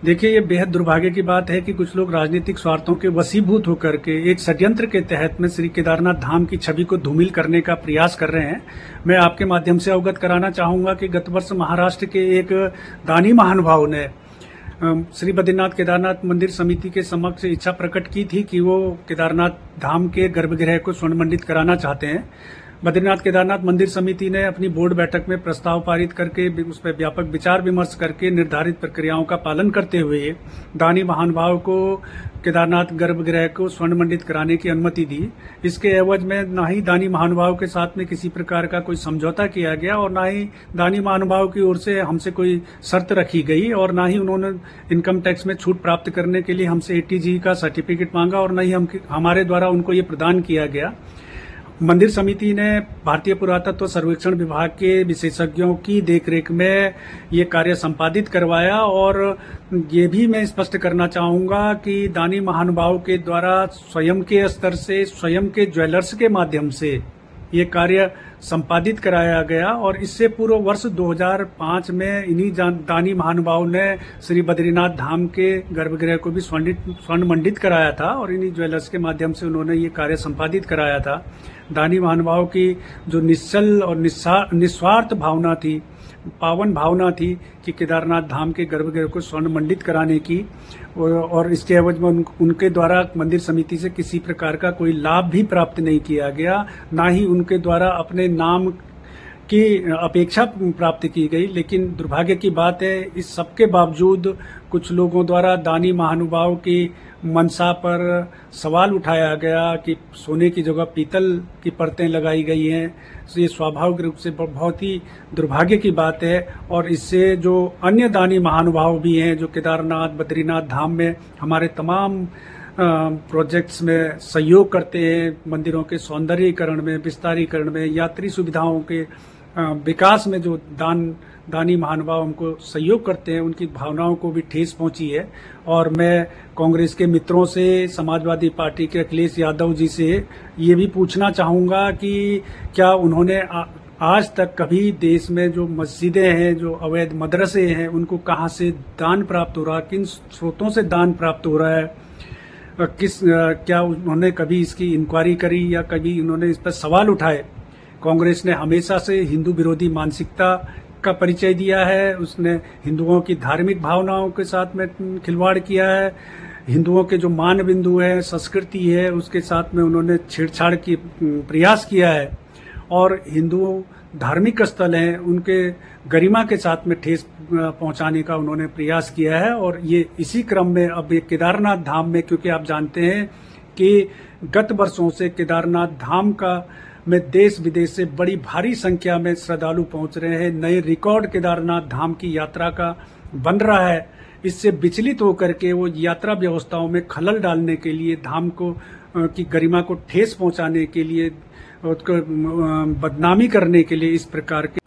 देखिए, ये बेहद दुर्भाग्य की बात है कि कुछ लोग राजनीतिक स्वार्थों के वशीभूत होकर के एक षड्यंत्र के तहत में श्री केदारनाथ धाम की छवि को धूमिल करने का प्रयास कर रहे हैं। मैं आपके माध्यम से अवगत कराना चाहूंगा कि गत वर्ष महाराष्ट्र के एक दानी महानुभाव ने श्री बद्रीनाथ केदारनाथ मंदिर समिति के समक्ष इच्छा प्रकट की थी कि वो केदारनाथ धाम के गर्भगृह को स्वर्ण मंडित कराना चाहते हैं। बद्रीनाथ केदारनाथ मंदिर समिति ने अपनी बोर्ड बैठक में प्रस्ताव पारित करके उस पर व्यापक विचार विमर्श करके निर्धारित प्रक्रियाओं का पालन करते हुए दानी महानुभाव को केदारनाथ गर्भगृह को स्वर्ण मंडित कराने की अनुमति दी। इसके एवज में न ही दानी महानुभाव के साथ में किसी प्रकार का कोई समझौता किया गया और न ही दानी महानुभाव की ओर से हमसे कोई शर्त रखी गई और न ही उन्होंने इनकम टैक्स में छूट प्राप्त करने के लिए हमसे ATG का सर्टिफिकेट मांगा और न ही हमारे द्वारा उनको ये प्रदान किया गया। मंदिर समिति ने भारतीय पुरातत्व सर्वेक्षण विभाग के विशेषज्ञों की देखरेख में ये कार्य संपादित करवाया और ये भी मैं स्पष्ट करना चाहूंगा कि दानी महानुभाव के द्वारा स्वयं के स्तर से स्वयं के ज्वेलर्स के माध्यम से ये कार्य संपादित कराया गया और इससे पूर्व वर्ष 2005 में इन्हीं दानी महानुभाव ने श्री बद्रीनाथ धाम के गर्भगृह को भी स्वर्ण मंडित कराया था और इन्हीं ज्वेलर्स के माध्यम से उन्होंने ये कार्य संपादित कराया था। दानी महानुभाव की जो निश्चल और निस्वार्थ भावना थी, पावन भावना थी कि केदारनाथ धाम के गर्भगृह को स्वर्ण मंडित कराने की और इसके एवज में उनके द्वारा मंदिर समिति से किसी प्रकार का कोई लाभ भी प्राप्त नहीं किया गया, ना ही उनके द्वारा अपने नाम की अपेक्षा प्राप्त की गई। लेकिन दुर्भाग्य की बात है, इस सबके बावजूद कुछ लोगों द्वारा दानी महानुभाव की मंशा पर सवाल उठाया गया कि सोने की जगह पीतल की परतें लगाई गई हैं। तो ये स्वाभाविक रूप से बहुत ही दुर्भाग्य की बात है और इससे जो अन्य दानी महानुभाव भी हैं जो केदारनाथ बद्रीनाथ धाम में हमारे तमाम प्रोजेक्ट्स में सहयोग करते हैं, मंदिरों के सौंदर्यीकरण में, विस्तारीकरण में, यात्री सुविधाओं के विकास में जो दानी महानुभाव हमको सहयोग करते हैं, उनकी भावनाओं को भी ठेस पहुंची है। और मैं कांग्रेस के मित्रों से, समाजवादी पार्टी के अखिलेश यादव जी से ये भी पूछना चाहूंगा कि क्या उन्होंने आज तक कभी देश में जो मस्जिदें हैं, जो अवैध मदरसे हैं, उनको कहां से दान प्राप्त हो रहा है, किन स्रोतों से दान प्राप्त हो रहा है, क्या उन्होंने कभी इसकी इंक्वायरी करी या कभी उन्होंने इस पर सवाल उठाए। कांग्रेस ने हमेशा से हिंदू विरोधी मानसिकता का परिचय दिया है, उसने हिंदुओं की धार्मिक भावनाओं के साथ में खिलवाड़ किया है, हिंदुओं के जो मान बिंदु है, संस्कृति है, उसके साथ में उन्होंने छेड़छाड़ की प्रयास किया है और हिंदू धार्मिक स्थल हैं उनके गरिमा के साथ में ठेस पहुंचाने का उन्होंने प्रयास किया है। और ये इसी क्रम में अब ये केदारनाथ धाम में, क्योंकि आप जानते हैं कि गत वर्षों से केदारनाथ धाम का में देश विदेश से बड़ी भारी संख्या में श्रद्धालु पहुंच रहे हैं, नए रिकॉर्ड केदारनाथ धाम की यात्रा का बन रहा है। इससे विचलित होकर के वो यात्रा व्यवस्थाओं में खलल डालने के लिए, धाम को की गरिमा को ठेस पहुंचाने के लिए, उसको बदनामी करने के लिए इस प्रकार के